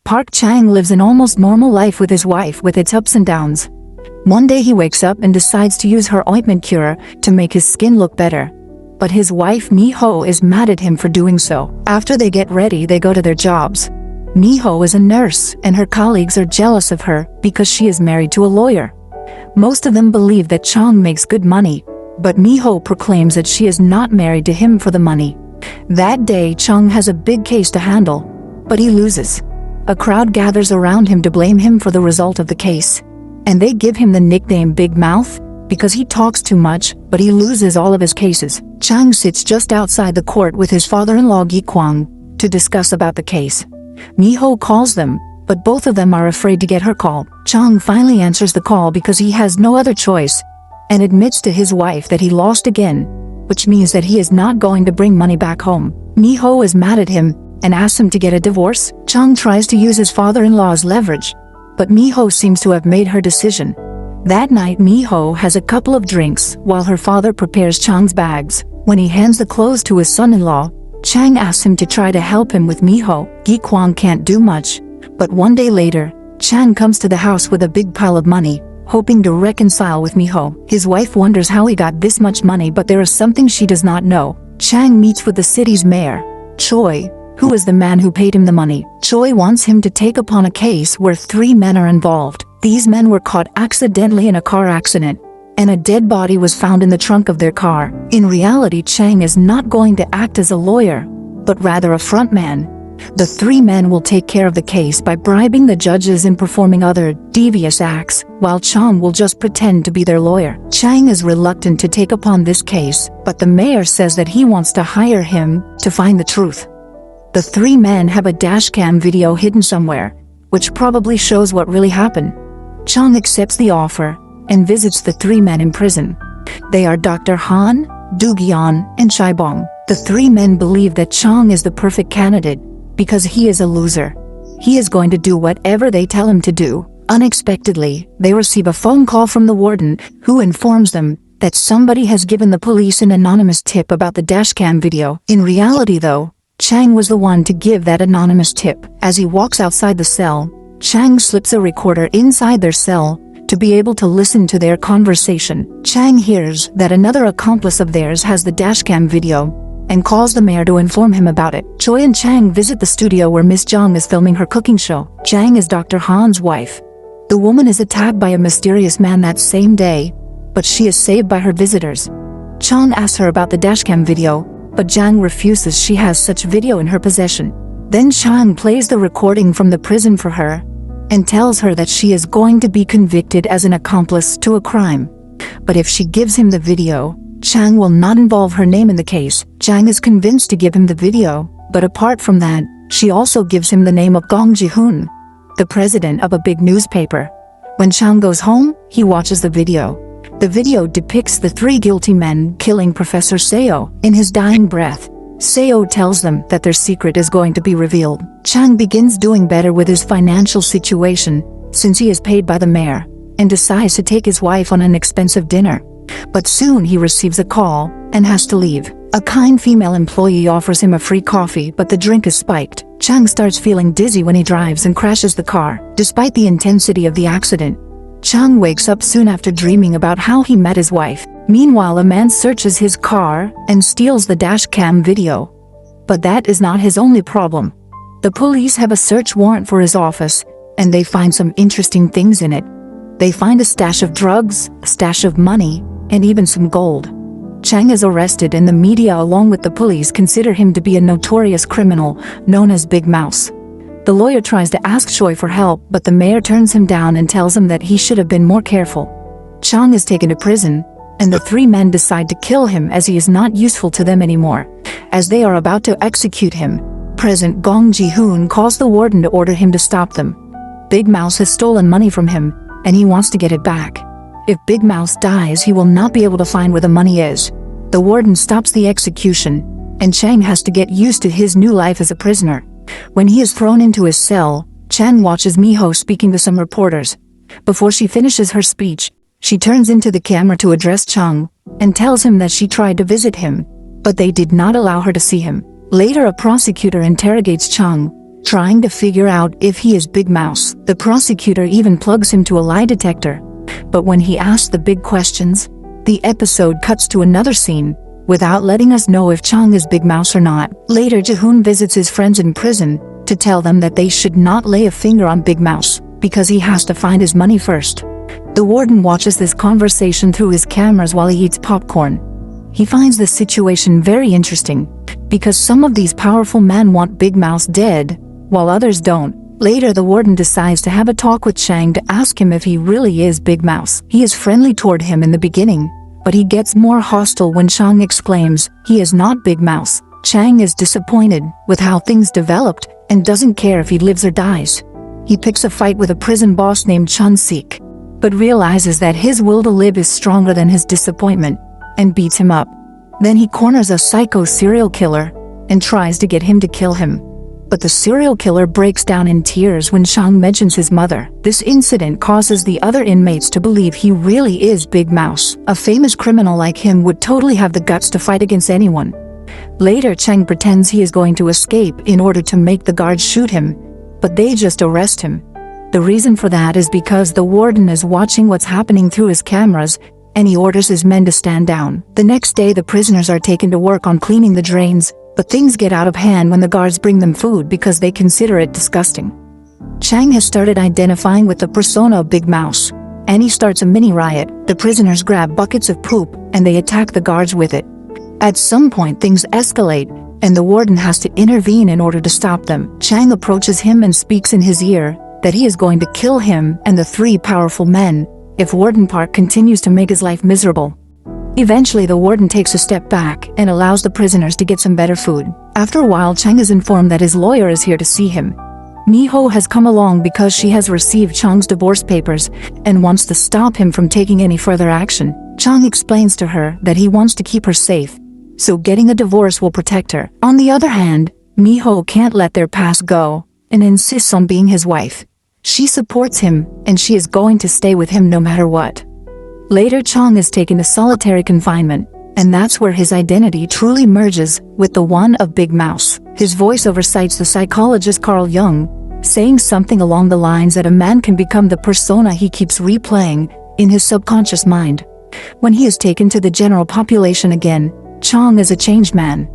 Park Chang lives an almost normal life with his wife with its ups and downs. One day he wakes up and decides to use her ointment cure to make his skin look better. But his wife Mi-ho is mad at him for doing so. After they get ready, they go to their jobs. Mi-ho is a nurse and her colleagues are jealous of her because she is married to a lawyer. Most of them believe that Chang makes good money, but Mi-ho proclaims that she is not married to him for the money. That day, Chang has a big case to handle, but he loses. A crowd gathers around him to blame him for the result of the case, and they give him the nickname Big Mouth because he talks too much, but he loses all of his cases. Chang sits just outside the court with his father-in-law Gi Kwang to discuss about the case. Mi-ho calls them, but both of them are afraid to get her call. Chang finally answers the call because he has no other choice and admits to his wife that he lost again, which means that he is not going to bring money back home. Mi-ho is mad at him and asks him to get a divorce. Chang tries to use his father-in-law's leverage, but Mi-ho seems to have made her decision. That night, Mi-ho has a couple of drinks while her father prepares Chang's bags. When he hands the clothes to his son-in-law, Chang asks him to try to help him with Mi-ho. Gi Kwang can't do much, but one day later, Chang comes to the house with a big pile of money, hoping to reconcile with Mi-ho. His wife wonders how he got this much money, but there is something she does not know. Chang meets with the city's mayor, Choi, who is the man who paid him the money. Choi wants him to take upon a case where 3 men are involved. These men were caught accidentally in a car accident, and a dead body was found in the trunk of their car. In reality, Chang is not going to act as a lawyer, but rather a front man. The 3 men will take care of the case by bribing the judges and performing other devious acts, while Chang will just pretend to be their lawyer. Chang is reluctant to take upon this case, but the mayor says that he wants to hire him to find the truth. The 3 men have a dashcam video hidden somewhere, which probably shows what really happened. Chang accepts the offer and visits the 3 men in prison. They are Dr. Han, Do-gyeon, and Chae-bong. The 3 men believe that Chang is the perfect candidate because he is a loser. He is going to do whatever they tell him to do. Unexpectedly, they receive a phone call from the warden, who informs them that somebody has given the police an anonymous tip about the dashcam video. In reality though, Chang was the one to give that anonymous tip. As he walks outside the cell, Chang slips a recorder inside their cell to be able to listen to their conversation. Chang hears that another accomplice of theirs has the dashcam video and calls the mayor to inform him about it. Choi and Chang visit the studio where Miss Jung is filming her cooking show. Chang is Dr. Han's wife. The woman is attacked by a mysterious man that same day, but she is saved by her visitors. Chang asks her about the dashcam video, but Jang refuses she has such video in her possession. Then Chang plays the recording from the prison for her and tells her that she is going to be convicted as an accomplice to a crime. But if she gives him the video, Chang will not involve her name in the case. Chang is convinced to give him the video, but apart from that, she also gives him the name of Gong Ji-hoon, the president of a big newspaper. When Chang goes home, he watches the video. The video depicts the 3 guilty men killing Professor Seo. In his dying breath, Seo tells them that their secret is going to be revealed. Chang begins doing better with his financial situation since he is paid by the mayor, and decides to take his wife on an expensive dinner. But soon he receives a call and has to leave. A kind female employee offers him a free coffee, but the drink is spiked. Chang starts feeling dizzy when he drives and crashes the car. Despite the intensity of the accident, Chang wakes up soon after dreaming about how he met his wife. Meanwhile, a man searches his car and steals the dashcam video. But that is not his only problem. The police have a search warrant for his office, and they find some interesting things in it. They find a stash of drugs, a stash of money, and even some gold. Chang is arrested, and the media along with the police consider him to be a notorious criminal known as Big Mouse. The lawyer tries to ask Choi for help, but the mayor turns him down and tells him that he should have been more careful. Chang is taken to prison, and the 3 men decide to kill him as he is not useful to them anymore. As they are about to execute him, President Gong Ji-hoon calls the warden to order him to stop them. Big Mouse has stolen money from him, and he wants to get it back. If Big Mouse dies, he will not be able to find where the money is. The warden stops the execution, and Chang has to get used to his new life as a prisoner. When he is thrown into his cell, Chang watches Mi-ho speaking to some reporters. Before she finishes her speech, she turns into the camera to address Chang and tells him that she tried to visit him, but they did not allow her to see him. Later, a prosecutor interrogates Chang trying to figure out if he is Big Mouse. The prosecutor even plugs him to a lie detector. But when he asks the big questions, the episode cuts to another scene, without letting us know if Chang is Big Mouse or not. Later, Ji-hoon visits his friends in prison to tell them that they should not lay a finger on Big Mouse, because he has to find his money first. The warden watches this conversation through his cameras while he eats popcorn. He finds the situation very interesting, because some of these powerful men want Big Mouse dead, while others don't. Later, the warden decides to have a talk with Chang to ask him if he really is Big Mouse. He is friendly toward him in the beginning, but he gets more hostile when Chang exclaims he is not Big Mouse. Chang is disappointed with how things developed and doesn't care if he lives or dies. He picks a fight with a prison boss named Chun-sik, but realizes that his will to live is stronger than his disappointment, and beats him up. Then he corners a psycho serial killer and tries to get him to kill him. But the serial killer breaks down in tears when Chang mentions his mother. This incident causes the other inmates to believe he really is Big Mouse. A famous criminal like him would totally have the guts to fight against anyone. Later, Chang pretends he is going to escape in order to make the guards shoot him, but they just arrest him. The reason for that is because the warden is watching what's happening through his cameras, and he orders his men to stand down. The next day, the prisoners are taken to work on cleaning the drains, but things get out of hand when the guards bring them food because they consider it disgusting. Chang has started identifying with the persona of Big Mouse, and he starts a mini riot. The prisoners grab buckets of poop, and they attack the guards with it. At some point, things escalate, and the warden has to intervene in order to stop them. Chang approaches him and speaks in his ear that he is going to kill him and the three powerful men if Warden Park continues to make his life miserable. Eventually, the warden takes a step back and allows the prisoners to get some better food. After a while, Chang is informed that his lawyer is here to see him. Mi-ho has come along because she has received Chang's divorce papers and wants to stop him from taking any further action. Chang explains to her that he wants to keep her safe, so getting a divorce will protect her. On the other hand, Mi-ho can't let their past go and insists on being his wife. She supports him, and she is going to stay with him no matter what. Later, Chang is taken to solitary confinement, and that's where his identity truly merges with the one of Big Mouse. His voiceover cites the psychologist Carl Jung, saying something along the lines that a man can become the persona he keeps replaying in his subconscious mind. When he is taken to the general population again, Chang is a changed man.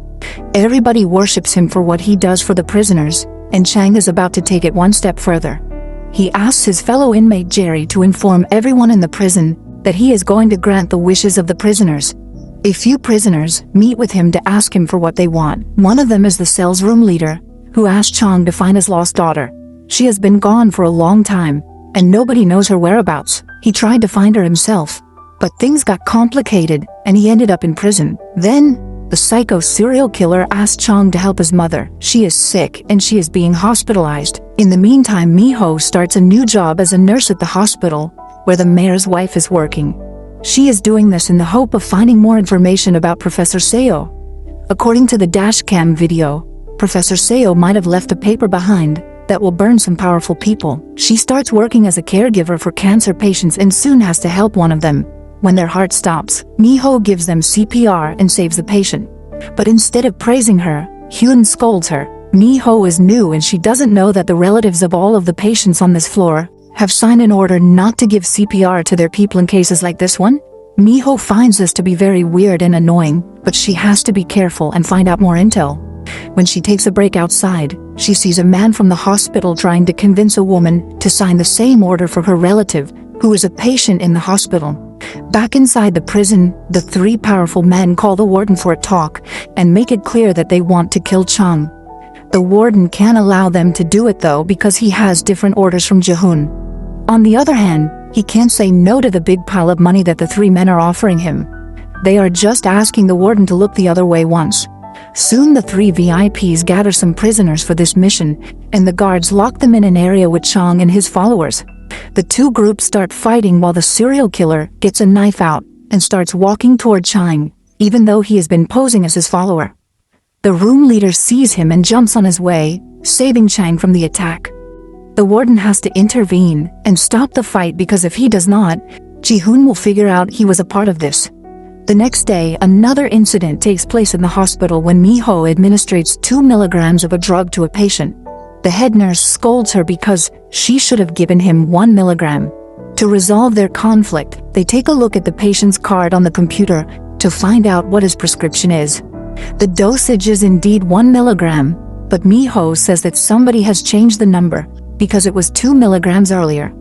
Everybody worships him for what he does for the prisoners, and Chang is about to take it one step further. He asks his fellow inmate Jerry to inform everyone in the prison that he is going to grant the wishes of the prisoners. A few prisoners meet with him to ask him for what they want. One of them is the cell's room leader, who asks Chang to find his lost daughter. She has been gone for a long time, and nobody knows her whereabouts. He tried to find her himself, but things got complicated, and he ended up in prison. Then, the psycho serial killer asked Chang to help his mother. She is sick, and she is being hospitalized. In the meantime, Mi-ho starts a new job as a nurse at the hospital, where the mayor's wife is working. She is doing this in the hope of finding more information about Professor Seo. According to the dashcam video, Professor Seo might have left a paper behind that will burn some powerful people. She starts working as a caregiver for cancer patients and soon has to help one of them. When their heart stops, Mi-ho gives them CPR and saves the patient. But instead of praising her, Hyun scolds her. Mi-ho is new and she doesn't know that the relatives of all of the patients on this floor have signed an order not to give CPR to their people in cases like this one. Mi-ho finds this to be very weird and annoying, but she has to be careful and find out more intel. When she takes a break outside, she sees a man from the hospital trying to convince a woman to sign the same order for her relative, who is a patient in the hospital. Back inside the prison, the three powerful men call the warden for a talk and make it clear that they want to kill Chang. The warden can't allow them to do it though because he has different orders from Ji-hoon. On the other hand, he can't say no to the big pile of money that the three men are offering him. They are just asking the warden to look the other way once. Soon the three VIPs gather some prisoners for this mission, and the guards lock them in an area with Chang and his followers. The two groups start fighting while the serial killer gets a knife out and starts walking toward Chang, even though he has been posing as his follower. The room leader sees him and jumps on his way, saving Chang from the attack. The warden has to intervene and stop the fight because if he does not, Ji-hoon will figure out he was a part of this. The next day, another incident takes place in the hospital when Mi-ho administrates 2 milligrams of a drug to a patient. The head nurse scolds her because she should have given him 1 milligram. To resolve their conflict, they take a look at the patient's card on the computer to find out what his prescription is. The dosage is indeed 1 milligram, but Miho says that somebody has changed the number because it was 2 milligrams earlier.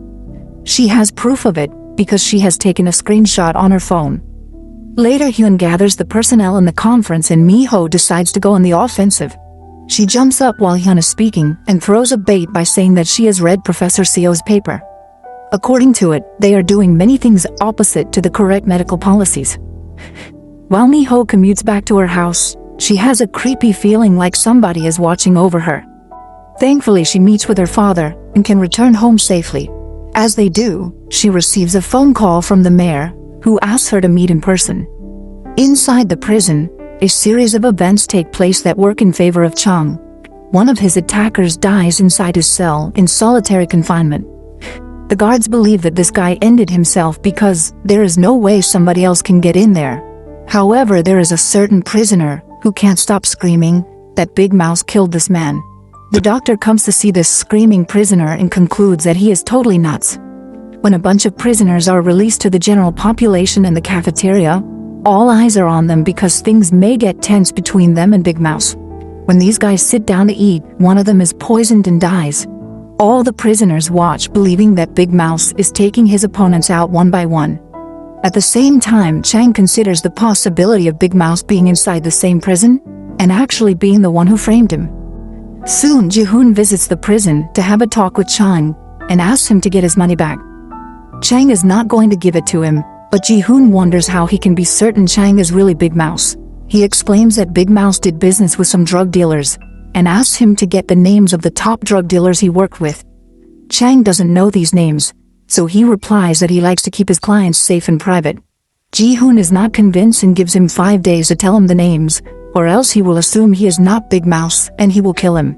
She has proof of it because she has taken a screenshot on her phone. Later, Hyun gathers the personnel in the conference and Miho decides to go on the offensive. She jumps up while Hyun is speaking and throws a bait by saying that she has read Professor Seo's paper. According to it, they are doing many things opposite to the correct medical policies. While Miho commutes back to her house, she has a creepy feeling like somebody is watching over her. Thankfully, she meets with her father and can return home safely. As they do, she receives a phone call from the mayor, who asks her to meet in person. Inside the prison, a series of events take place that work in favor of Chung. One of his attackers dies inside his cell in solitary confinement. The guards believe that this guy ended himself because there is no way somebody else can get in there. However, there is a certain prisoner who can't stop screaming that Big Mouse killed this man. The doctor comes to see this screaming prisoner and concludes that he is totally nuts. When a bunch of prisoners are released to the general population in the cafeteria, all eyes are on them because things may get tense between them and Big Mouse. When these guys sit down to eat, one of them is poisoned and dies. All the prisoners watch, believing that Big Mouse is taking his opponents out one by one. At the same time, Chang considers the possibility of Big Mouse being inside the same prison and actually being the one who framed him. Soon, Ji-hoon visits the prison to have a talk with Chang and asks him to get his money back. Chang is not going to give it to him, but Ji-hoon wonders how he can be certain Chang is really Big Mouse. He explains that Big Mouse did business with some drug dealers and asks him to get the names of the top drug dealers he worked with. Chang doesn't know these names, so he replies that he likes to keep his clients safe and private. Ji-hoon is not convinced and gives him 5 days to tell him the names, or else he will assume he is not Big Mouse and he will kill him.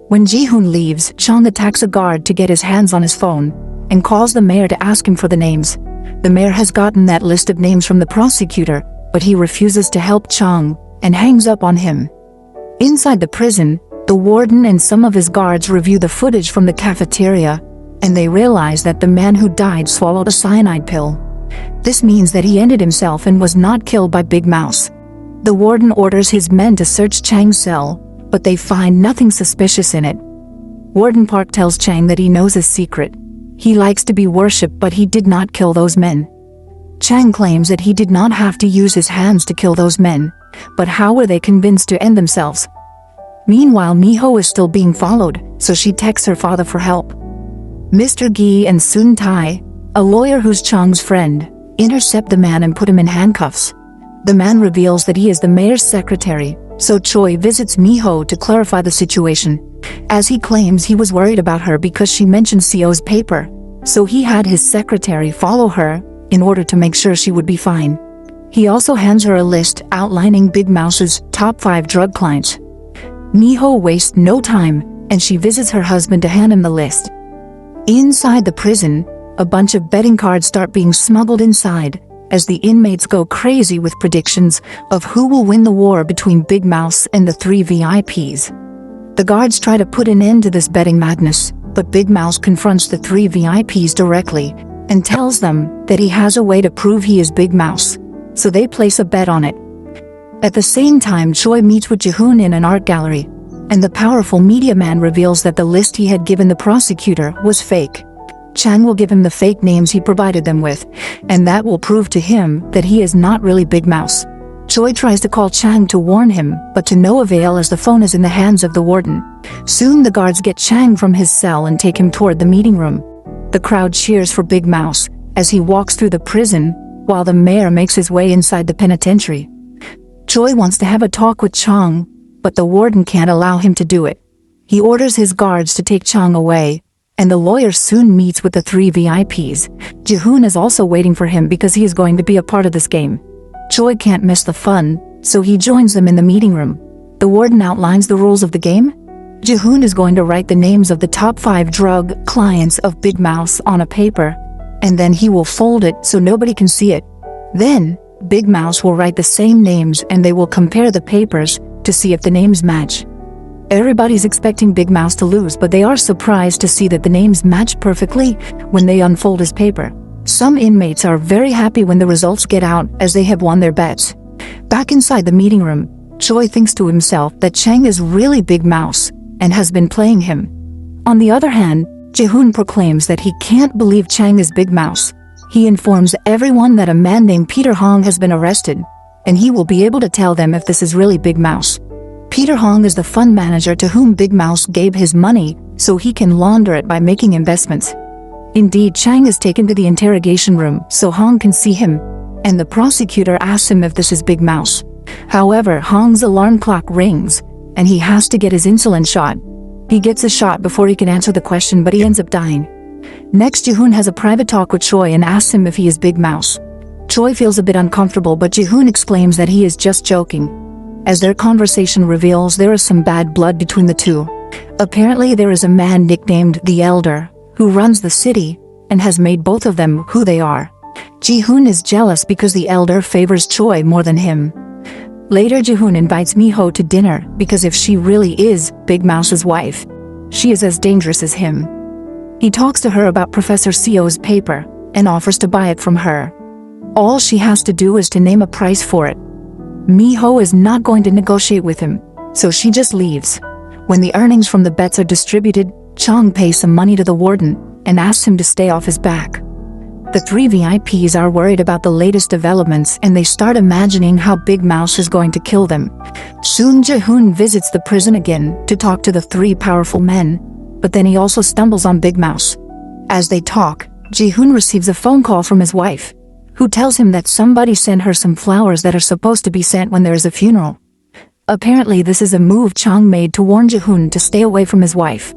When Ji-hoon leaves, Chang attacks a guard to get his hands on his phone and calls the mayor to ask him for the names. The mayor has gotten that list of names from the prosecutor, but he refuses to help Chang and hangs up on him. Inside the prison, the warden and some of his guards review the footage from the cafeteria, and they realize that the man who died swallowed a cyanide pill. This means that he ended himself and was not killed by Big Mouse. The warden orders his men to search Chang's cell, but they find nothing suspicious in it. Warden Park tells Chang that he knows his secret. He likes to be worshipped, but he did not kill those men. Chang claims that he did not have to use his hands to kill those men, but how were they convinced to end themselves? Meanwhile, Miho is still being followed, so she texts her father for help. Mr. Gi and Sun Tai, a lawyer who's Chang's friend, intercept the man and put him in handcuffs. The man reveals that he is the mayor's secretary, so Choi visits Miho to clarify the situation, as he claims he was worried about her because she mentioned Seo's paper, so he had his secretary follow her in order to make sure she would be fine. He also hands her a list outlining Big Mouse's top 5 drug clients. Miho wastes no time, and she visits her husband to hand him the list. Inside the prison, a bunch of betting cards start being smuggled inside, as the inmates go crazy with predictions of who will win the war between Big Mouse and the 3 VIPs. The guards try to put an end to this betting madness, but Big Mouse confronts the 3 VIPs directly and tells them that he has a way to prove he is Big Mouse, so they place a bet on it. At the same time, Choi meets with Ji-hoon in an art gallery, and the powerful media man reveals that the list he had given the prosecutor was fake. Chang will give him the fake names he provided them with, and that will prove to him that he is not really Big Mouse. Choi tries to call Chang to warn him, but to no avail as the phone is in the hands of the warden. Soon the guards get Chang from his cell and take him toward the meeting room. The crowd cheers for Big Mouse as he walks through the prison, while the mayor makes his way inside the penitentiary. Choi wants to have a talk with Chang, but the warden can't allow him to do it. He orders his guards to take Chang away, and the lawyer soon meets with the 3 VIPs. Ji-hoon is also waiting for him because he is going to be a part of this game. Choi can't miss the fun, so he joins them in the meeting room. The warden outlines the rules of the game. Ji-hoon is going to write the names of the top 5 drug clients of Big Mouse on a paper, and then he will fold it so nobody can see it. Then, Big Mouse will write the same names and they will compare the papers to see if the names match. Everybody's expecting Big Mouse to lose, but they are surprised to see that the names match perfectly when they unfold his paper. Some inmates are very happy when the results get out, as they have won their bets. Back inside the meeting room, Choi thinks to himself that Chang is really Big Mouse and has been playing him. On the other hand, Ji-hoon proclaims that he can't believe Chang is Big Mouse. He informs everyone that a man named Peter Hong has been arrested, and he will be able to tell them if this is really Big Mouse. Peter Hong is the fund manager to whom Big Mouse gave his money so he can launder it by making investments. Indeed, Chang is taken to the interrogation room so Hong can see him, and the prosecutor asks him if this is Big Mouse. However, Hong's alarm clock rings, and he has to get his insulin shot. He gets a shot before he can answer the question, but he ends up dying. Next, Ji-hoon has a private talk with Choi and asks him if he is Big Mouse. Choi feels a bit uncomfortable, but Ji-hoon explains that he is just joking. As their conversation reveals, there is some bad blood between the two. Apparently, there is a man nicknamed the Elder, who runs the city, and has made both of them who they are. Ji-hoon is jealous because the Elder favors Choi more than him. Later, Ji-hoon invites Miho to dinner because if she really is Big Mouse's wife, she is as dangerous as him. He talks to her about Professor Seo's paper and offers to buy it from her. All she has to do is to name a price for it. Miho is not going to negotiate with him, so she just leaves. When the earnings from the bets are distributed, Chang pays some money to the warden and asks him to stay off his back. The three VIPs are worried about the latest developments and they start imagining how Big Mouse is going to kill them. Soon Ji-hoon visits the prison again to talk to the three powerful men, but then he also stumbles on Big Mouse. As they talk, Ji-hoon receives a phone call from his wife, who tells him that somebody sent her some flowers that are supposed to be sent when there is a funeral. Apparently, this is a move Chang made to warn Ji-hoon to stay away from his wife.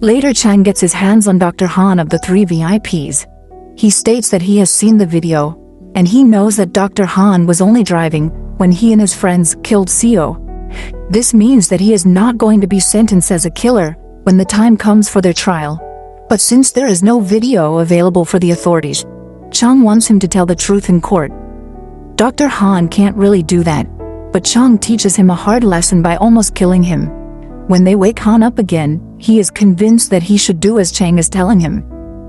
Later, Chang gets his hands on Dr. Han of the three VIPs. He states that he has seen the video, and he knows that Dr. Han was only driving when he and his friends killed Seo. This means that he is not going to be sentenced as a killer when the time comes for their trial. But since there is no video available for the authorities, Chang wants him to tell the truth in court. Dr. Han can't really do that, but Chang teaches him a hard lesson by almost killing him. When they wake Han up again, he is convinced that he should do as Chang is telling him.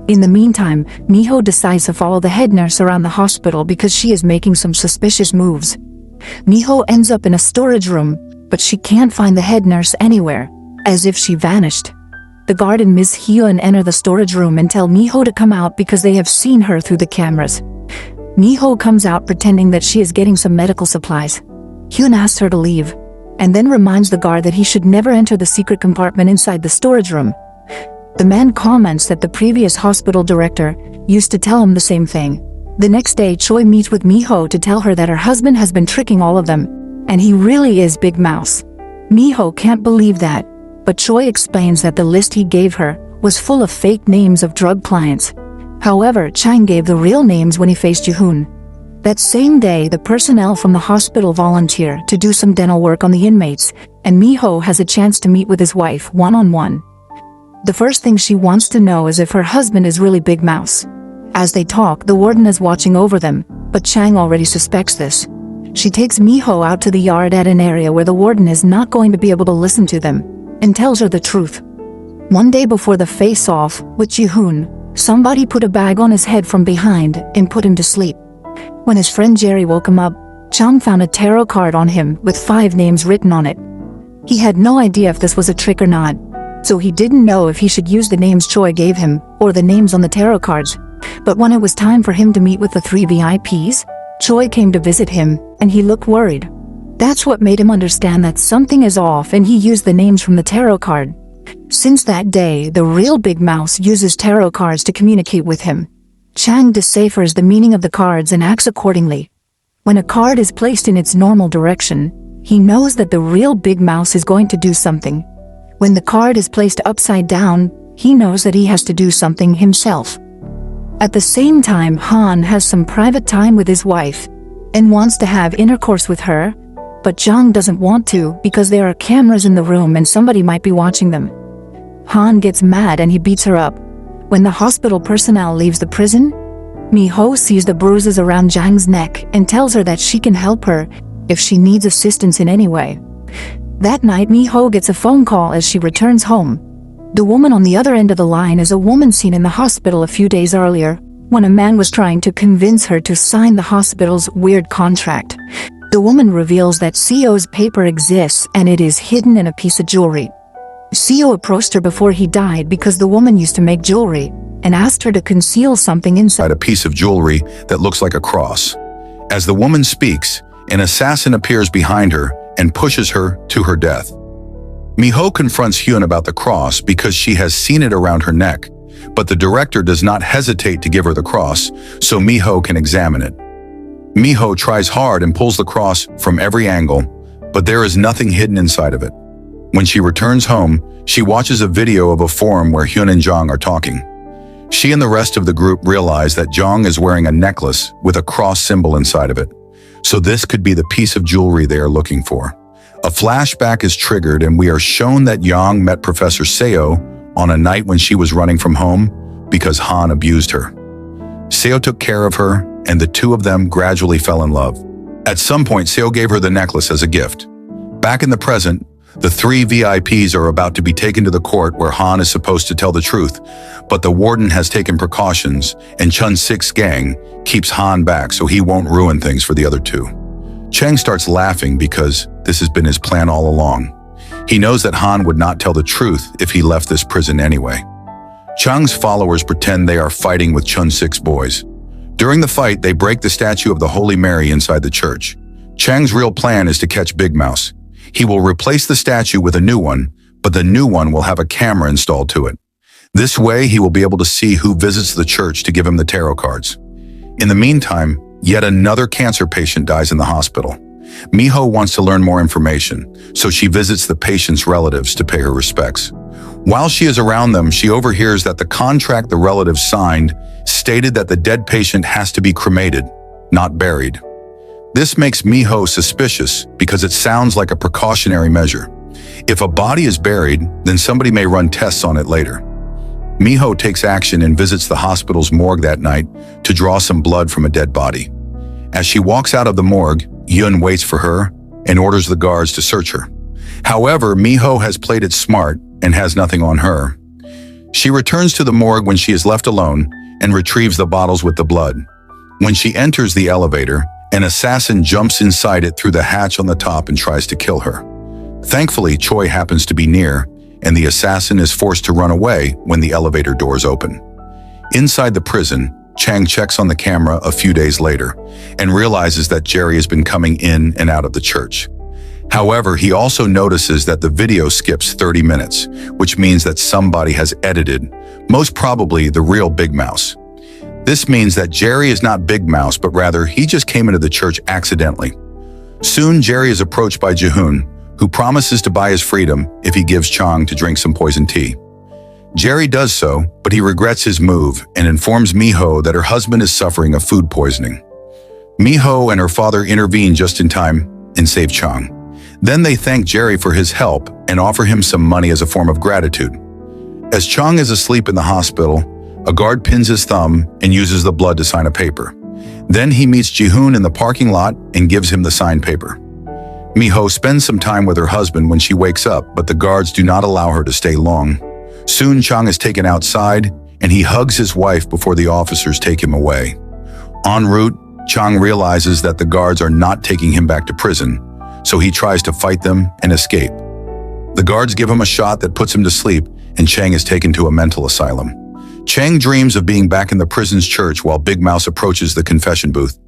In the meantime, Miho decides to follow the head nurse around the hospital because she is making some suspicious moves. Miho ends up in a storage room, but she can't find the head nurse anywhere, as if she vanished. The guard and Ms. Hyun enter the storage room and tell Miho to come out because they have seen her through the cameras. Miho comes out pretending that she is getting some medical supplies. Hyun asks her to leave, and then reminds the guard that he should never enter the secret compartment inside the storage room. The man comments that the previous hospital director used to tell him the same thing. The next day, Choi meets with Miho to tell her that her husband has been tricking all of them, and he really is Big Mouse. Miho can't believe that, but Choi explains that the list he gave her was full of fake names of drug clients. However, Chang gave the real names when he faced Ji-hoon. That same day, the personnel from the hospital volunteer to do some dental work on the inmates, and Miho has a chance to meet with his wife one-on-one. The first thing she wants to know is if her husband is really Big Mouse. As they talk, the warden is watching over them, but Chang already suspects this. She takes Miho out to the yard at an area where the warden is not going to be able to listen to them, and tells her the truth. One day before the face-off with Ji-hoon, somebody put a bag on his head from behind and put him to sleep. When his friend Jerry woke him up, Chang found a tarot card on him with 5 names written on it. He had no idea if this was a trick or not, so he didn't know if he should use the names Choi gave him or the names on the tarot cards. But when it was time for him to meet with the 3 VIPs, Choi came to visit him, and he looked worried. That's what made him understand that something is off, and he used the names from the tarot card. Since that day, the real Big Mouse uses tarot cards to communicate with him. Chang deciphers the meaning of the cards and acts accordingly. When a card is placed in its normal direction, he knows that the real Big Mouse is going to do something. When the card is placed upside down, he knows that he has to do something himself. At the same time, Han has some private time with his wife and wants to have intercourse with her, but Jang doesn't want to because there are cameras in the room and somebody might be watching them. Han gets mad and he beats her up. When the hospital personnel leaves the prison, Miho sees the bruises around Jang's neck and tells her that she can help her if she needs assistance in any way. That night, Mi-ho gets a phone call as she returns home. The woman on the other end of the line is a woman seen in the hospital a few days earlier, when a man was trying to convince her to sign the hospital's weird contract. The woman reveals that Seo's paper exists and it is hidden in a piece of jewelry. Seo approached her before he died because the woman used to make jewelry and asked her to conceal something inside A piece of jewelry that looks like a cross. As the woman speaks, an assassin appears behind her and pushes her to her death. Mi-ho confronts Hyun about the cross because she has seen it around her neck, but the director does not hesitate to give her the cross so Mi-ho can examine it. Mi-ho tries hard and pulls the cross from every angle, but there is nothing hidden inside of it. When she returns home, she watches a video of a forum where Hyun and Jong are talking. She and the rest of the group realize that Jong is wearing a necklace with a cross symbol inside of it, so this could be the piece of jewelry they are looking for. A flashback is triggered and we are shown that Jong met Professor Seo on a night when she was running from home because Han abused her. Seo took care of her and the two of them gradually fell in love. At some point, Seo gave her the necklace as a gift. Back in the present, the three VIPs are about to be taken to the court where Han is supposed to tell the truth, but the warden has taken precautions and Chun-sik's gang keeps Han back so he won't ruin things for the other two. Chang starts laughing because this has been his plan all along. He knows that Han would not tell the truth if he left this prison anyway. Chang's followers pretend they are fighting with Chun-sik's boys. During the fight, they break the statue of the Holy Mary inside the church. Chang's real plan is to catch Big Mouse. He will replace the statue with a new one, but the new one will have a camera installed to it. This way, he will be able to see who visits the church to give him the tarot cards. In the meantime, yet another cancer patient dies in the hospital. Mi-ho wants to learn more information, so she visits the patient's relatives to pay her respects. While she is around them, she overhears that the contract the relatives signed stated that the dead patient has to be cremated, not buried. This makes Mi-ho suspicious because it sounds like a precautionary measure. If a body is buried, then somebody may run tests on it later. Mi-ho takes action and visits the hospital's morgue that night to draw some blood from a dead body. As she walks out of the morgue, Yun waits for her and orders the guards to search her. However, Mi-ho has played it smart and has nothing on her. She returns to the morgue when she is left alone and retrieves the bottles with the blood. When she enters the elevator, an assassin jumps inside it through the hatch on the top and tries to kill her. Thankfully, Choi happens to be near, and the assassin is forced to run away when the elevator doors open. Inside the prison, Chang checks on the camera a few days later and realizes that Jerry has been coming in and out of the church. However, he also notices that the video skips 30 minutes, which means that somebody has edited, most probably the real Big Mouse. This means that Jerry is not Big Mouse, but rather he just came into the church accidentally. Soon, Jerry is approached by Ji-hoon, who promises to buy his freedom if he gives Chang to drink some poison tea. Jerry does so, but he regrets his move and informs Mi-ho that her husband is suffering of food poisoning. Mi-ho and her father intervene just in time and save Chang. Then they thank Jerry for his help and offer him some money as a form of gratitude. As Chang is asleep in the hospital, a guard pins his thumb and uses the blood to sign a paper. Then he meets Ji-hoon in the parking lot and gives him the signed paper. Mi-ho spends some time with her husband when she wakes up, but the guards do not allow her to stay long. Soon Chang is taken outside and he hugs his wife before the officers take him away. En route, Chang realizes that the guards are not taking him back to prison, so he tries to fight them and escape. The guards give him a shot that puts him to sleep and Chang is taken to a mental asylum. Chang dreams of being back in the prison's church while Big Mouse approaches the confession booth.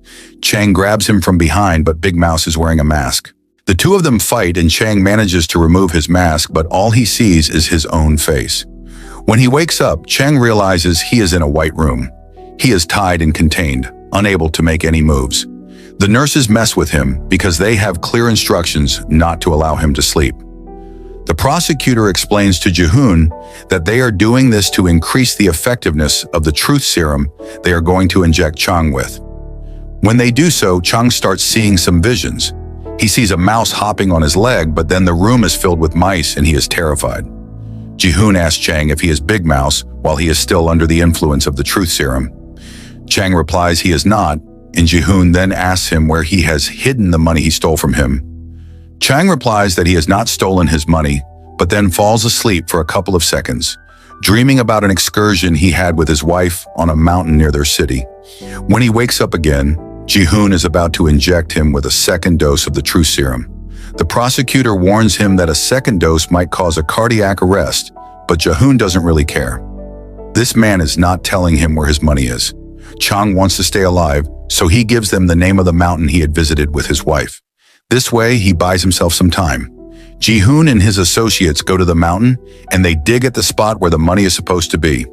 Chang grabs him from behind, but Big Mouse is wearing a mask. The two of them fight and Chang manages to remove his mask, but all he sees is his own face. When he wakes up, Chang realizes he is in a white room. He is tied and contained, unable to make any moves. The nurses mess with him because they have clear instructions not to allow him to sleep. The prosecutor explains to Ji-hoon that they are doing this to increase the effectiveness of the truth serum they are going to inject Chang with. When they do so, Chang starts seeing some visions. He sees a mouse hopping on his leg, but then the room is filled with mice and he is terrified. Ji-hoon asks Chang if he is Big Mouse while he is still under the influence of the truth serum. Chang replies he is not, and Ji-hoon then asks him where he has hidden the money he stole from him. Chang replies that he has not stolen his money, but then falls asleep for a couple of seconds, dreaming about an excursion he had with his wife on a mountain near their city. When he wakes up again, Ji-hoon is about to inject him with a second dose of the true serum. The prosecutor warns him that a second dose might cause a cardiac arrest, but Ji-hoon doesn't really care. This man is not telling him where his money is. Chang wants to stay alive, so he gives them the name of the mountain he had visited with his wife. This way, he buys himself some time. Ji-hoon and his associates go to the mountain, and they dig at the spot where the money is supposed to be.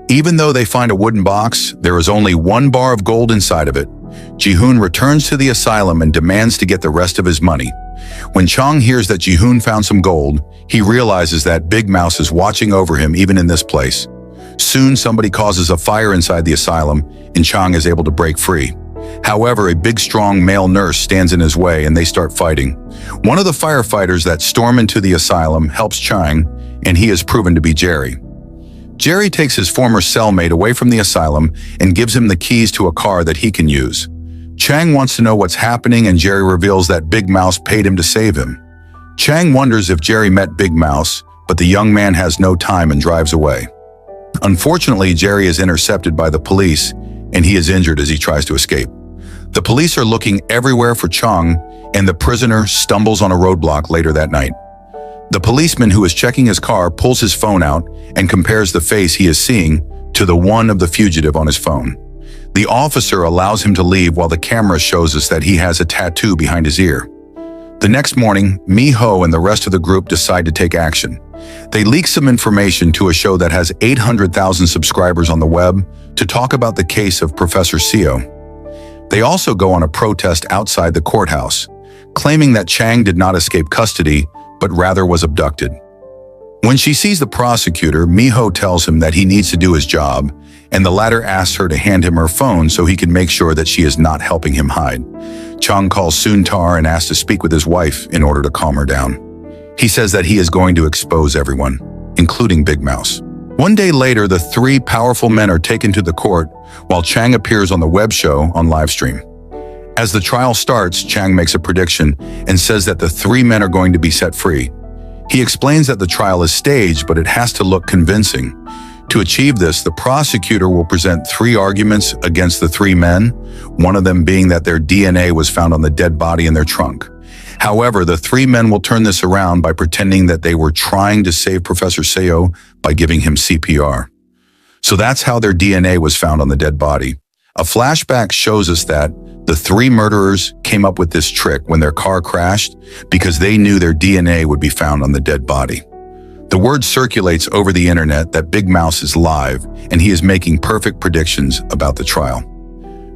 Even though they find a wooden box, there is only 1 bar of gold inside of it. Ji-hoon returns to the asylum and demands to get the rest of his money. When Chang hears that Ji-hoon found some gold, he realizes that Big Mouse is watching over him even in this place. Soon, somebody causes a fire inside the asylum, and Chang is able to break free. However, a big, strong male nurse stands in his way, and they start fighting. One of the firefighters that storm into the asylum helps Chang, and he is proven to be Jerry. Jerry takes his former cellmate away from the asylum and gives him the keys to a car that he can use. Chang wants to know what's happening, and Jerry reveals that Big Mouse paid him to save him. Chang wonders if Jerry met Big Mouse, but the young man has no time and drives away. Unfortunately, Jerry is intercepted by the police, and he is injured as he tries to escape. The police are looking everywhere for Chang, and the prisoner stumbles on a roadblock later that night. The policeman who is checking his car pulls his phone out and compares the face he is seeing to the one of the fugitive on his phone. The officer allows him to leave while the camera shows us that he has a tattoo behind his ear. The next morning, Mi-ho and the rest of the group decide to take action. They leak some information to a show that has 800,000 subscribers on the web to talk about the case of Professor Seo. They also go on a protest outside the courthouse, claiming that Chang did not escape custody, but rather was abducted. When she sees the prosecutor, Mi-ho tells him that he needs to do his job, and the latter asks her to hand him her phone so he can make sure that she is not helping him hide. Chang calls Soon-tar and asks to speak with his wife in order to calm her down. He says that he is going to expose everyone, including Big Mouse. One day later, the 3 powerful men are taken to the court, while Chang appears on the web show on livestream. As the trial starts, Chang makes a prediction and says that the 3 men are going to be set free. He explains that the trial is staged, but it has to look convincing. To achieve this, the prosecutor will present 3 arguments against the 3 men, one of them being that their DNA was found on the dead body in their trunk. However, the 3 men will turn this around by pretending that they were trying to save Professor Seo by giving him CPR. So that's how their DNA was found on the dead body. A flashback shows us that the 3 murderers came up with this trick when their car crashed because they knew their DNA would be found on the dead body. The word circulates over the internet that Big Mouse is live, and he is making perfect predictions about the trial.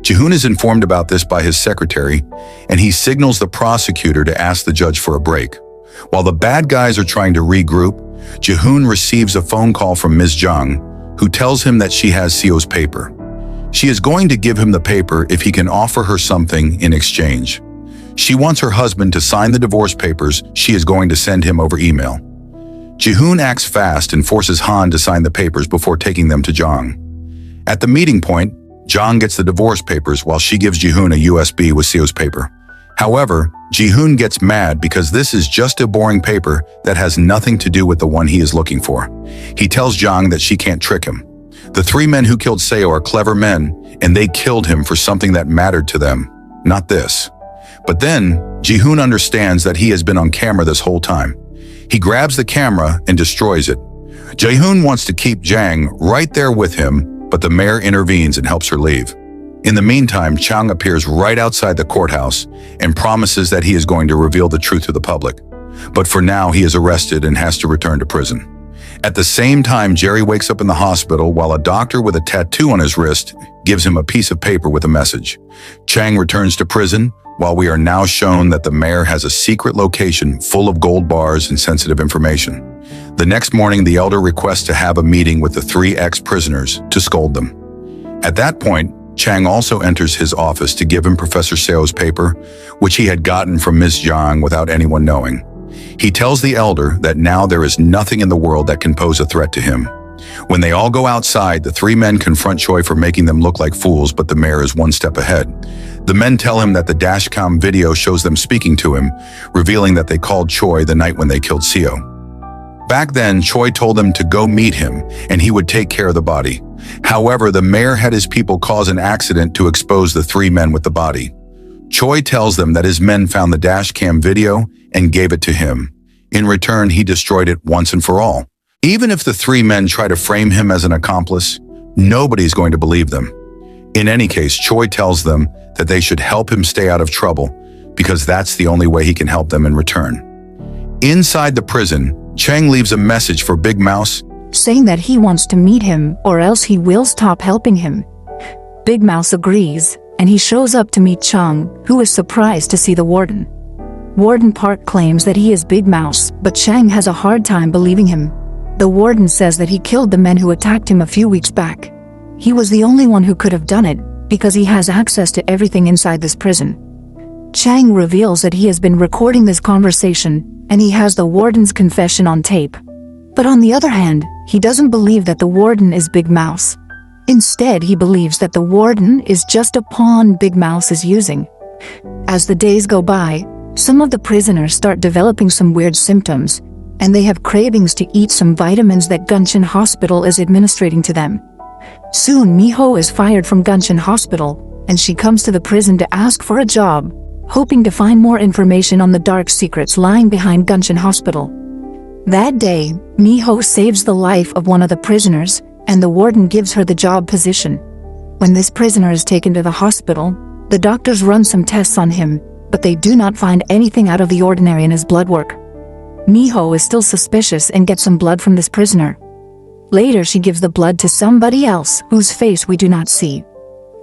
Ji-hoon is informed about this by his secretary, and he signals the prosecutor to ask the judge for a break. While the bad guys are trying to regroup, Ji-hoon receives a phone call from Ms. Jung, who tells him that she has Seo's paper. She is going to give him the paper if he can offer her something in exchange. She wants her husband to sign the divorce papers she is going to send him over email. Ji-hoon acts fast and forces Han to sign the papers before taking them to Jung. At the meeting point, Jung gets the divorce papers while she gives Ji-hoon a USB with Seo's paper. However, Ji-hoon gets mad because this is just a boring paper that has nothing to do with the one he is looking for. He tells Jung that she can't trick him. The 3 men who killed Seo are clever men, and they killed him for something that mattered to them, not this. But then, Ji-hoon understands that he has been on camera this whole time. He grabs the camera and destroys it. Ji-hoon wants to keep Jang right there with him, but the mayor intervenes and helps her leave. In the meantime, Chang appears right outside the courthouse and promises that he is going to reveal the truth to the public. But for now, he is arrested and has to return to prison. At the same time, Jerry wakes up in the hospital while a doctor with a tattoo on his wrist gives him a piece of paper with a message. Chang returns to prison, while we are now shown that the mayor has a secret location full of gold bars and sensitive information. The next morning, the elder requests to have a meeting with the 3 ex-prisoners to scold them. At that point, Chang also enters his office to give him Professor Seo's paper, which he had gotten from Ms. Jung without anyone knowing. He tells the elder that now there is nothing in the world that can pose a threat to him. When they all go outside, the three men confront Choi for making them look like fools, but the mayor is one step ahead. The men tell him that the dashcam video shows them speaking to him, revealing that they called Choi the night when they killed Seo. Back then, Choi told them to go meet him, and he would take care of the body. However, the mayor had his people cause an accident to expose the three men with the body. Choi tells them that his men found the dashcam video and gave it to him. In return, he destroyed it once and for all. Even if the three men try to frame him as an accomplice, nobody's going to believe them. In any case, Choi tells them that they should help him stay out of trouble because that's the only way he can help them in return. Inside the prison, Chang leaves a message for Big Mouse, saying that he wants to meet him or else he will stop helping him. Big Mouse agrees, and he shows up to meet Chang, who is surprised to see the warden. Warden Park claims that he is Big Mouse, but Chang has a hard time believing him. The warden says that he killed the men who attacked him a few weeks back. He was the only one who could have done it, because he has access to everything inside this prison. Chang reveals that he has been recording this conversation, and he has the warden's confession on tape. But on the other hand, he doesn't believe that the warden is Big Mouse. Instead, he believes that the warden is just a pawn Big Mouse is using. As the days go by, some of the prisoners start developing some weird symptoms, and they have cravings to eat some vitamins that Gunshin Hospital is administering to them. Soon, Miho is fired from Gunshin Hospital, and she comes to the prison to ask for a job, hoping to find more information on the dark secrets lying behind Gunshin Hospital. That day, Miho saves the life of one of the prisoners, and the warden gives her the job position. When this prisoner is taken to the hospital, the doctors run some tests on him, but they do not find anything out of the ordinary in his blood work. Miho is still suspicious and gets some blood from this prisoner. Later, she gives the blood to somebody else whose face we do not see.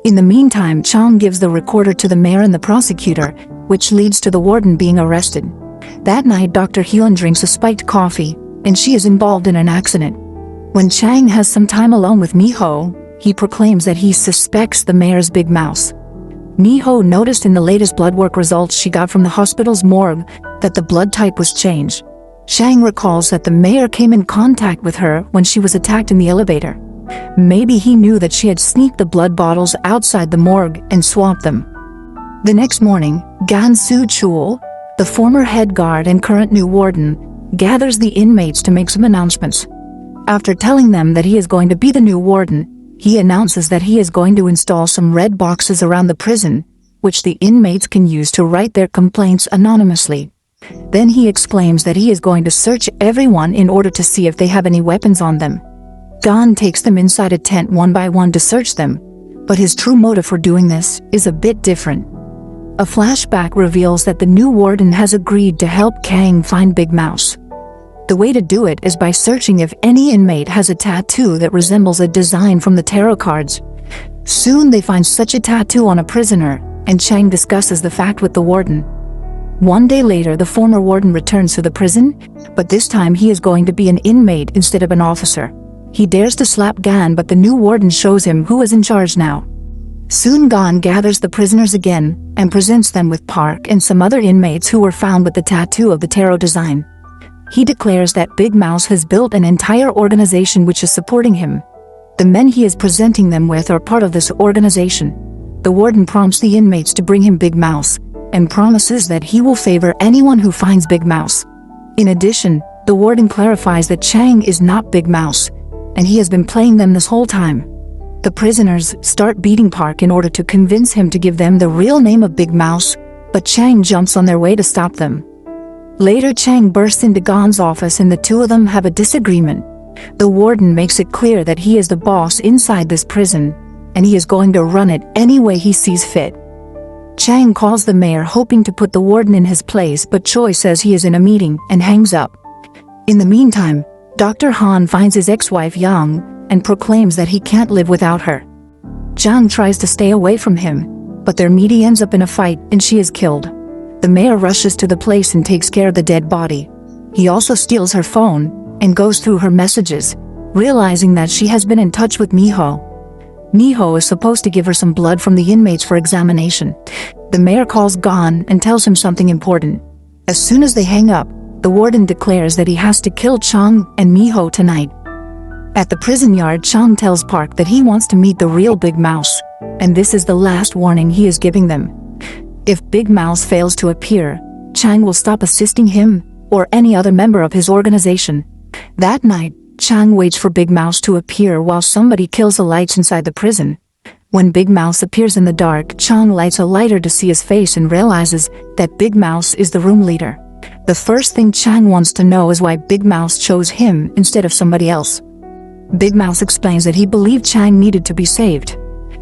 In the meantime, Chang gives the recorder to the mayor and the prosecutor, which leads to the warden being arrested. That night, Dr. Hyun drinks a spiked coffee, and she is involved in an accident. When Chang has some time alone with Miho, he proclaims that he suspects the mayor's Big Mouse. Miho noticed in the latest blood work results she got from the hospital's morgue that the blood type was changed. Chang recalls that the mayor came in contact with her when she was attacked in the elevator. Maybe he knew that she had sneaked the blood bottles outside the morgue and swapped them. The next morning, Gan Soo-chul, the former head guard and current new warden, gathers the inmates to make some announcements. After telling them that he is going to be the new warden, he announces that he is going to install some red boxes around the prison, which the inmates can use to write their complaints anonymously. Then he explains that he is going to search everyone in order to see if they have any weapons on them. Gan takes them inside a tent one by one to search them, but his true motive for doing this is a bit different. A flashback reveals that the new warden has agreed to help Kang find Big Mouse. The way to do it is by searching if any inmate has a tattoo that resembles a design from the tarot cards. Soon they find such a tattoo on a prisoner, and Chang discusses the fact with the warden. One day later, the former warden returns to the prison, but this time he is going to be an inmate instead of an officer. He dares to slap Gan, but the new warden shows him who is in charge now. Soon Gan gathers the prisoners again and presents them with Park and some other inmates who were found with the tattoo of the tarot design. He declares that Big Mouse has built an entire organization which is supporting him. The men he is presenting them with are part of this organization. The warden prompts the inmates to bring him Big Mouse, and promises that he will favor anyone who finds Big Mouse. In addition, the warden clarifies that Chang is not Big Mouse, and he has been playing them this whole time. The prisoners start beating Park in order to convince him to give them the real name of Big Mouse, but Chang jumps on their way to stop them. Later, Chang bursts into Gan's office and the two of them have a disagreement. The warden makes it clear that he is the boss inside this prison, and he is going to run it any way he sees fit. Chang calls the mayor hoping to put the warden in his place, but Choi says he is in a meeting and hangs up. In the meantime, Dr. Han finds his ex-wife Yang and proclaims that he can't live without her. Zhang tries to stay away from him, but their meeting ends up in a fight and she is killed. The mayor rushes to the place and takes care of the dead body. He also steals her phone and goes through her messages, realizing that she has been in touch with Miho. Miho is supposed to give her some blood from the inmates for examination. The mayor calls Gan and tells him something important. As soon as they hang up, the warden declares that he has to kill Chang and Miho tonight. At the prison yard, Chang tells Park that he wants to meet the real Big Mouse, and this is the last warning he is giving them. If Big Mouse fails to appear, Chang will stop assisting him or any other member of his organization. That night, Chang waits for Big Mouse to appear while somebody kills the lights inside the prison. When Big Mouse appears in the dark, Chang lights a lighter to see his face and realizes that Big Mouse is the room leader. The first thing Chang wants to know is why Big Mouse chose him instead of somebody else. Big Mouse explains that he believed Chang needed to be saved.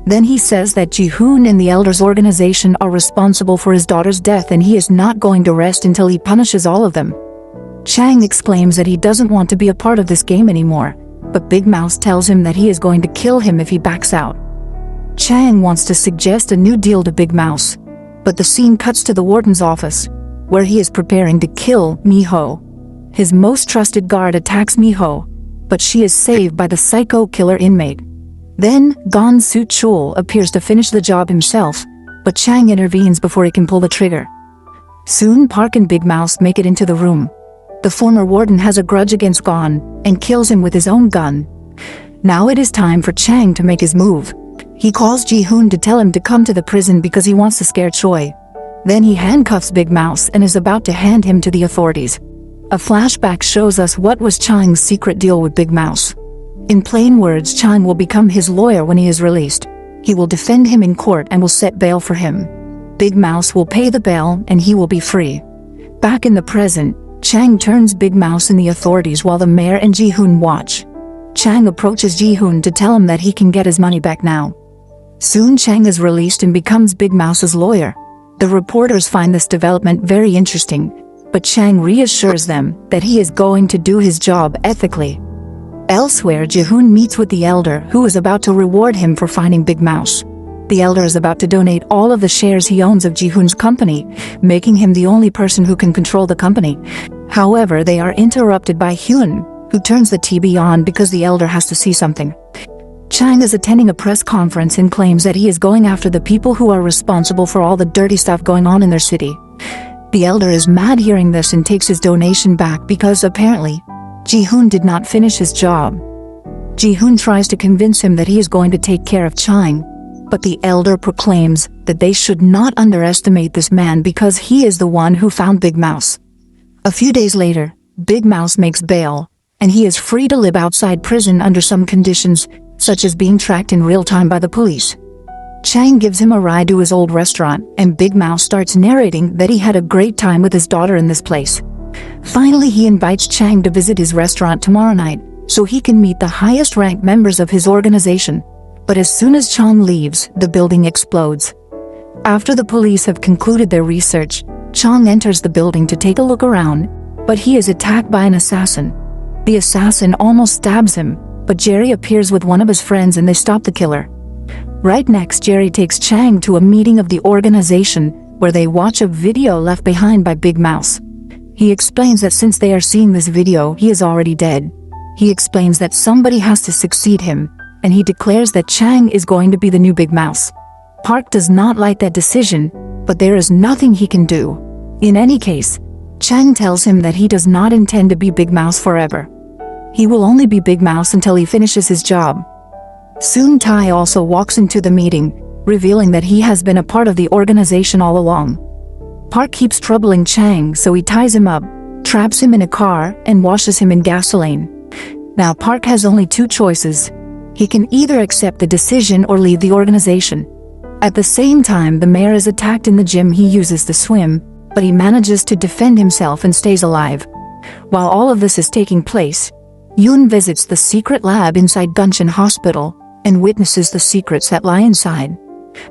Then he says that Ji-hoon and the Elders organization are responsible for his daughter's death and he is not going to rest until he punishes all of them. Chang exclaims that he doesn't want to be a part of this game anymore, but Big Mouse tells him that he is going to kill him if he backs out. Chang wants to suggest a new deal to Big Mouse, but the scene cuts to the warden's office, where he is preparing to kill Mi-ho. His most trusted guard attacks Mi-ho, but she is saved by the psycho killer inmate. Then, Gon Soo-chul appears to finish the job himself, but Chang intervenes before he can pull the trigger. Soon Park and Big Mouse make it into the room. The former warden has a grudge against Gon and kills him with his own gun. Now it is time for Chang to make his move. He calls Ji-hoon to tell him to come to the prison because he wants to scare Choi. Then he handcuffs Big Mouse and is about to hand him to the authorities. A flashback shows us what was Chang's secret deal with Big Mouse. In plain words, Chang will become his lawyer when he is released. He will defend him in court and will set bail for him. Big Mouse will pay the bail and he will be free. Back in the present, Chang turns Big Mouse in the authorities while the mayor and Ji-hoon watch. Chang approaches Ji-hoon to tell him that he can get his money back now. Soon Chang is released and becomes Big Mouse's lawyer. The reporters find this development very interesting, but Chang reassures them that he is going to do his job ethically. Elsewhere, Ji-hoon meets with the elder who is about to reward him for finding Big Mouse. The elder is about to donate all of the shares he owns of Ji-hoon's company, making him the only person who can control the company. However, they are interrupted by Hyun, who turns the TV on because the elder has to see something. Chang is attending a press conference and claims that he is going after the people who are responsible for all the dirty stuff going on in their city. The elder is mad hearing this and takes his donation back because apparently, Ji-hoon did not finish his job. Ji-hoon tries to convince him that he is going to take care of Chang, but the elder proclaims that they should not underestimate this man because he is the one who found Big Mouse. A few days later, Big Mouse makes bail, and he is free to live outside prison under some conditions, such as being tracked in real time by the police. Chang gives him a ride to his old restaurant, and Big Mouse starts narrating that he had a great time with his daughter in this place. Finally, he invites Chang to visit his restaurant tomorrow night, so he can meet the highest-ranked members of his organization. But as soon as Chang leaves, the building explodes. After the police have concluded their research, Chang enters the building to take a look around, but he is attacked by an assassin. The assassin almost stabs him, but Jerry appears with one of his friends and they stop the killer. Right next, Jerry takes Chang to a meeting of the organization where they watch a video left behind by Big Mouse. He explains that since they are seeing this video, he is already dead. He explains that somebody has to succeed him, and he declares that Chang is going to be the new Big Mouse. Park does not like that decision, but there is nothing he can do. In any case, Chang tells him that he does not intend to be Big Mouse forever. He will only be Big Mouse until he finishes his job. Soon Tai also walks into the meeting, revealing that he has been a part of the organization all along. Park keeps troubling Chang, so he ties him up, traps him in a car, and washes him in gasoline. Now Park has only two choices. He can either accept the decision or leave the organization. At the same time, the mayor is attacked in the gym he uses to swim, but he manages to defend himself and stays alive. While all of this is taking place, Yoon visits the secret lab inside Gunshin Hospital and witnesses the secrets that lie inside.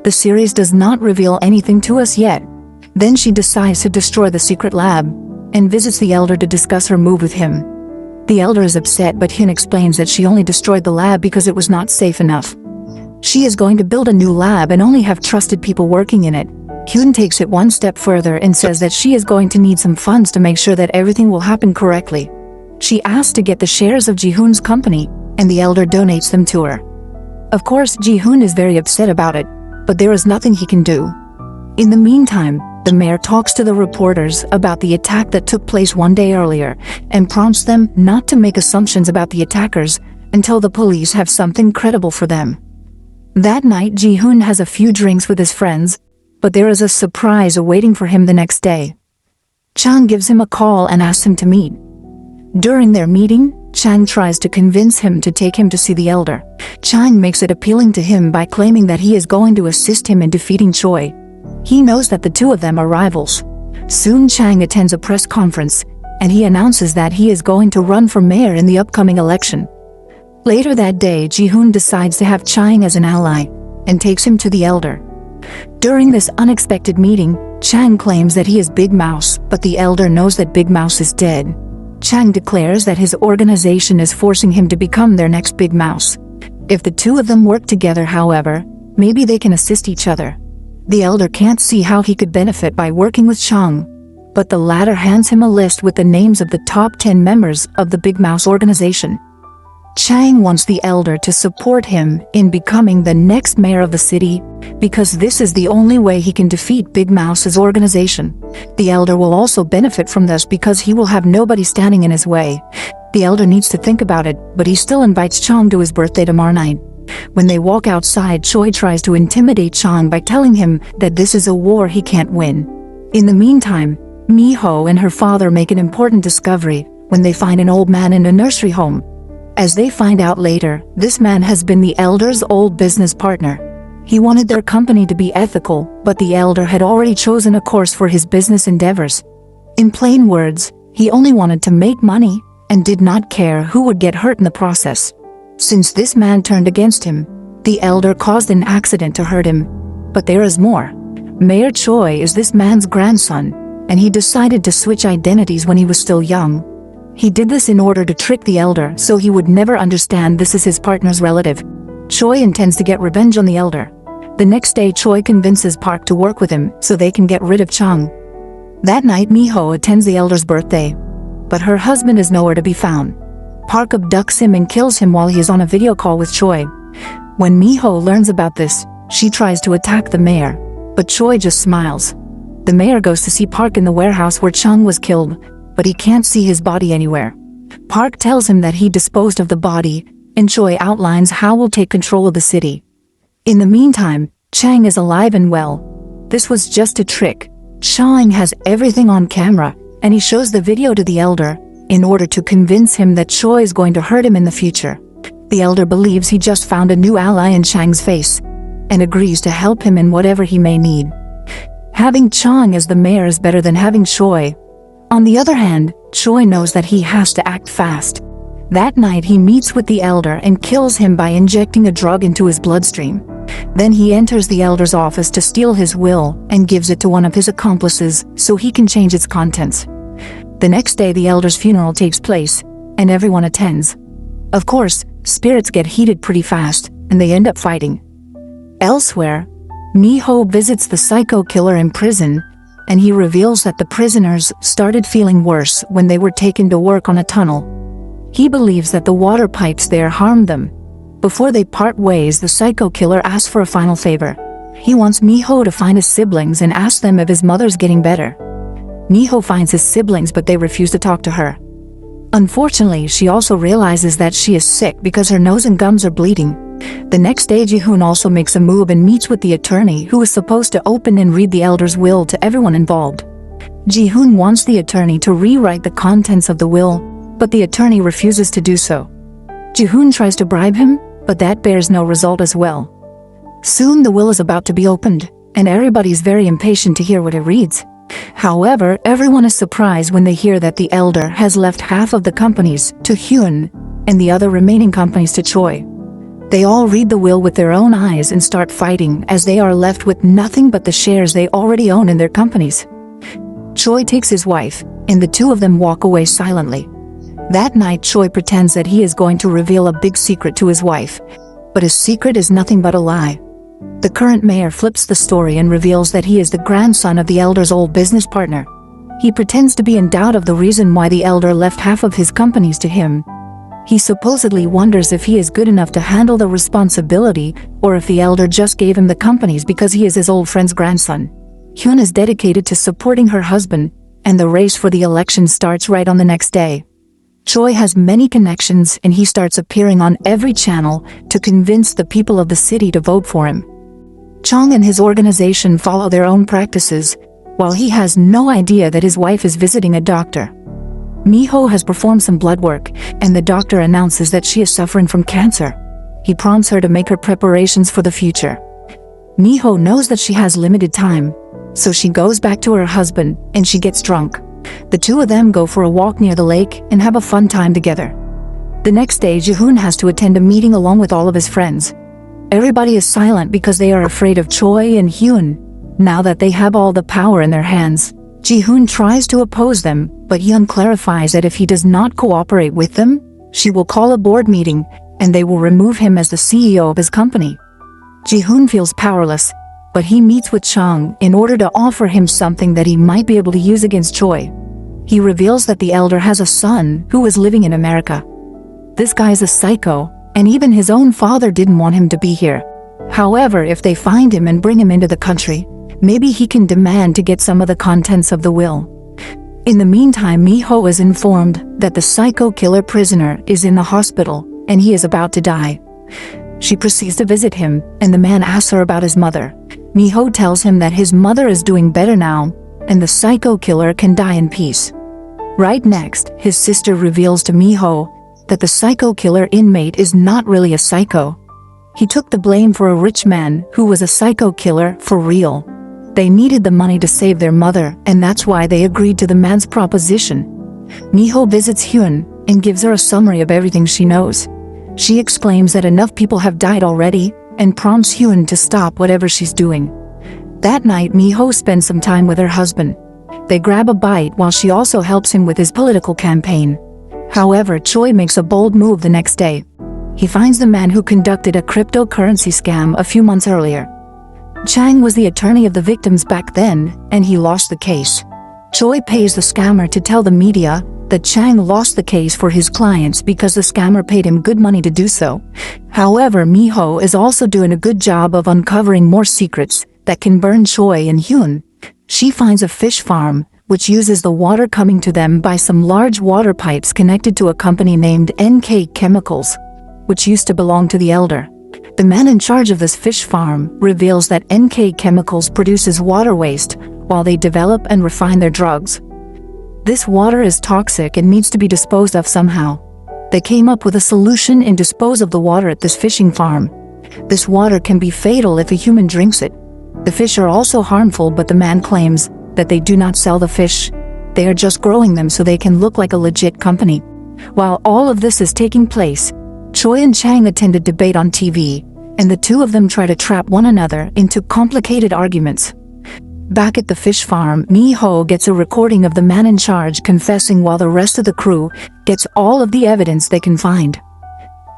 The series does not reveal anything to us yet. Then she decides to destroy the secret lab and visits the elder to discuss her move with him. The elder is upset, but Hyun explains that she only destroyed the lab because it was not safe enough. She is going to build a new lab and only have trusted people working in it. Hyun takes it one step further and says that she is going to need some funds to make sure that everything will happen correctly. She asks to get the shares of Ji-hoon's company, and the elder donates them to her. Of course, Ji-hoon is very upset about it, but there is nothing he can do. In the meantime, the mayor talks to the reporters about the attack that took place one day earlier and prompts them not to make assumptions about the attackers until the police have something credible for them. That night, Ji-hoon has a few drinks with his friends, but there is a surprise awaiting for him the next day. Chang gives him a call and asks him to meet. During their meeting, Chang tries to convince him to take him to see the elder. Chang makes it appealing to him by claiming that he is going to assist him in defeating Choi. He knows that the two of them are rivals. Soon Chang attends a press conference, and he announces that he is going to run for mayor in the upcoming election. Later that day, Ji-hoon decides to have Chang as an ally, and takes him to the elder. During this unexpected meeting, Chang claims that he is Big Mouse, but the elder knows that Big Mouse is dead. Chang declares that his organization is forcing him to become their next Big Mouse. If the two of them work together, however, maybe they can assist each other. The elder can't see how he could benefit by working with Chang, but the latter hands him a list with the names of the top 10 members of the Big Mouse organization. Chang wants the elder to support him in becoming the next mayor of the city, because this is the only way he can defeat Big Mouse's organization. The elder will also benefit from this because he will have nobody standing in his way. The elder needs to think about it, but he still invites Chang to his birthday tomorrow night. When they walk outside, Choi tries to intimidate Chang by telling him that this is a war he can't win. In the meantime, Mi-ho and her father make an important discovery when they find an old man in a nursery home. As they find out later, this man has been the elder's old business partner. He wanted their company to be ethical, but the elder had already chosen a course for his business endeavors. In plain words, he only wanted to make money and did not care who would get hurt in the process. Since this man turned against him, the elder caused an accident to hurt him. But there is more. Mayor Choi is this man's grandson, and he decided to switch identities when he was still young. He did this in order to trick the elder so he would never understand this is his partner's relative. Choi intends to get revenge on the elder. The next day, Choi convinces Park to work with him so they can get rid of Chang. That night, Mi-ho attends the elder's birthday, but her husband is nowhere to be found. Park abducts him and kills him while he is on a video call with Choi. When Mi-ho learns about this, she tries to attack the mayor, but Choi just smiles. The mayor goes to see Park in the warehouse where Chang was killed, but he can't see his body anywhere. Park tells him that he disposed of the body, and Choi outlines how we'll take control of the city. In the meantime, Chang is alive and well. This was just a trick. Chang has everything on camera, and he shows the video to the elder in order to convince him that Choi is going to hurt him in the future. The elder believes he just found a new ally in Chang's face, and agrees to help him in whatever he may need. Having Chang as the mayor is better than having Choi. On the other hand, Choi knows that he has to act fast. That night he meets with the elder and kills him by injecting a drug into his bloodstream. Then he enters the elder's office to steal his will and gives it to one of his accomplices so he can change its contents. The next day the elder's funeral takes place, and everyone attends. Of course, spirits get heated pretty fast, and they end up fighting. Elsewhere, Mi-ho visits the psycho killer in prison, and he reveals that the prisoners started feeling worse when they were taken to work on a tunnel. He believes that the water pipes there harmed them. Before they part ways, the psycho killer asks for a final favor. He wants Mi-ho to find his siblings and ask them if his mother's getting better. Mi-ho finds his siblings, but they refuse to talk to her. Unfortunately, she also realizes that she is sick because her nose and gums are bleeding. The next day, Ji-hoon also makes a move and meets with the attorney who is supposed to open and read the elder's will to everyone involved. Ji-hoon wants the attorney to rewrite the contents of the will, but the attorney refuses to do so. Ji-hoon tries to bribe him, but that bears no result as well. Soon the will is about to be opened, and everybody's very impatient to hear what it reads. However, everyone is surprised when they hear that the elder has left half of the companies to Hyun and the other remaining companies to Choi. They all read the will with their own eyes and start fighting as they are left with nothing but the shares they already own in their companies. Choi takes his wife, and the two of them walk away silently. That night, Choi pretends that he is going to reveal a big secret to his wife, but his secret is nothing but a lie. The current mayor flips the story and reveals that he is the grandson of the elder's old business partner. He pretends to be in doubt of the reason why the elder left half of his companies to him. He supposedly wonders if he is good enough to handle the responsibility or if the elder just gave him the companies because he is his old friend's grandson. Hyun is dedicated to supporting her husband, and the race for the election starts right on the next day. Choi has many connections and he starts appearing on every channel to convince the people of the city to vote for him. Chung and his organization follow their own practices, while he has no idea that his wife is visiting a doctor. Mi-ho has performed some blood work, and the doctor announces that she is suffering from cancer. He prompts her to make her preparations for the future. Mi-ho knows that she has limited time, so she goes back to her husband and she gets drunk. The two of them go for a walk near the lake and have a fun time together. The next day, Ji-hoon has to attend a meeting along with all of his friends. Everybody is silent because they are afraid of Choi and Hyun. Now that they have all the power in their hands, Ji-hoon tries to oppose them, but Hyun clarifies that if he does not cooperate with them, she will call a board meeting and they will remove him as the CEO of his company. Ji-hoon feels powerless, but he meets with Chung in order to offer him something that he might be able to use against Choi. He reveals that the elder has a son who is living in America. This guy's a psycho, and even his own father didn't want him to be here. However, if they find him and bring him into the country, maybe he can demand to get some of the contents of the will. In the meantime, Mi-ho is informed that the psycho killer prisoner is in the hospital and he is about to die. She proceeds to visit him, and the man asks her about his mother. Mi-ho tells him that his mother is doing better now, and the psycho killer can die in peace. Right next, his sister reveals to Mi-ho that the psycho killer inmate is not really a psycho. He took the blame for a rich man who was a psycho killer for real. They needed the money to save their mother, and that's why they agreed to the man's proposition. Mi-ho visits Hyun and gives her a summary of everything she knows. She exclaims that enough people have died already and prompts Hyun to stop whatever she's doing. That night, Mi-ho spends some time with her husband. They grab a bite while she also helps him with his political campaign. However, Choi makes a bold move the next day. He finds the man who conducted a cryptocurrency scam a few months earlier. Chang was the attorney of the victims back then, and he lost the case. Choi pays the scammer to tell the media that Chang lost the case for his clients because the scammer paid him good money to do so. However, Mi-ho is also doing a good job of uncovering more secrets that can burn Choi and Hyun. She finds a fish farm, which uses the water coming to them by some large water pipes connected to a company named NK Chemicals, which used to belong to the elder. The man in charge of this fish farm reveals that NK Chemicals produces water waste while they develop and refine their drugs. This water is toxic and needs to be disposed of somehow. They came up with a solution and dispose of the water at this fishing farm. This water can be fatal if a human drinks it. The fish are also harmful, but the man claims that they do not sell the fish. They are just growing them so they can look like a legit company. While all of this is taking place, Choi and Chang attend a debate on TV, and the two of them try to trap one another into complicated arguments. Back at the fish farm, Mi-ho gets a recording of the man in charge confessing while the rest of the crew gets all of the evidence they can find.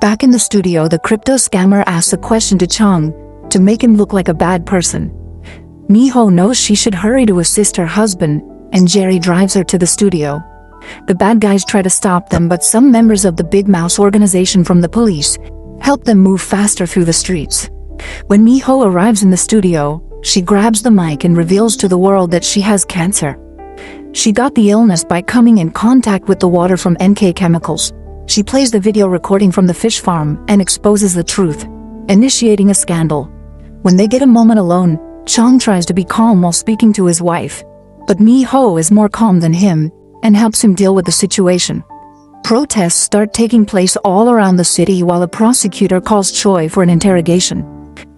Back in the studio, the crypto scammer asks a question to Chung to make him look like a bad person. Mi-ho knows she should hurry to assist her husband, and Jerry drives her to the studio. The bad guys try to stop them, but some members of the Big Mouse organization from the police help them move faster through the streets. When Mi-ho arrives in the studio, she grabs the mic and reveals to the world that she has cancer. She got the illness by coming in contact with the water from NK Chemicals. She plays the video recording from the fish farm and exposes the truth, initiating a scandal. When they get a moment alone, Chung tries to be calm while speaking to his wife, but Mi-ho is more calm than him and helps him deal with the situation. Protests start taking place all around the city while a prosecutor calls Choi for an interrogation.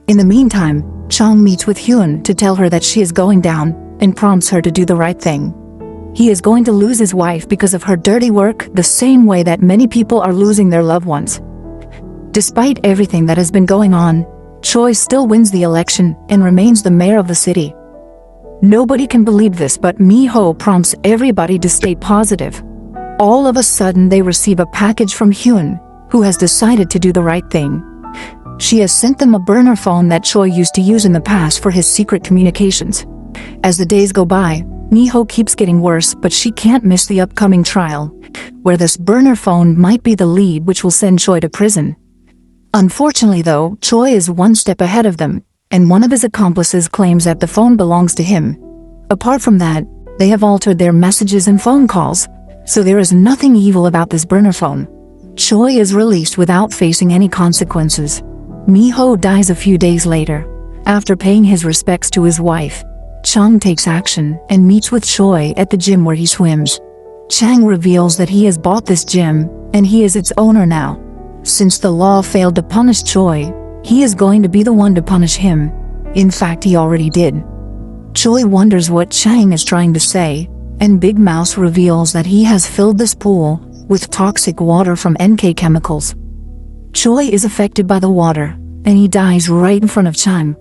In the meantime, Chung meets with Hyun to tell her that she is going down and prompts her to do the right thing. He is going to lose his wife because of her dirty work, the same way that many people are losing their loved ones. Despite everything that has been going on, Choi still wins the election and remains the mayor of the city. Nobody can believe this, but Mi-ho prompts everybody to stay positive. All of a sudden, they receive a package from Hyun, who has decided to do the right thing. She has sent them a burner phone that Choi used to use in the past for his secret communications. As the days go by, Mi-ho keeps getting worse, but she can't miss the upcoming trial, where this burner phone might be the lead which will send Choi to prison. Unfortunately though, Choi is one step ahead of them, and one of his accomplices claims that the phone belongs to him. Apart from that, they have altered their messages and phone calls, So there is nothing evil about this burner phone. Choi is released without facing any consequences. Mi-ho dies a few days later. After paying his respects to his wife, Chang takes action and meets with Choi at the gym where he swims. Chang reveals that he has bought this gym and he is its owner now. Since the law failed to punish Choi, he is going to be the one to punish him. In fact, he already did. Choi wonders what Chang is trying to say, and Big Mouse reveals that he has filled this pool with toxic water from NK chemicals. Choi is affected by the water, and he dies right in front of Chang.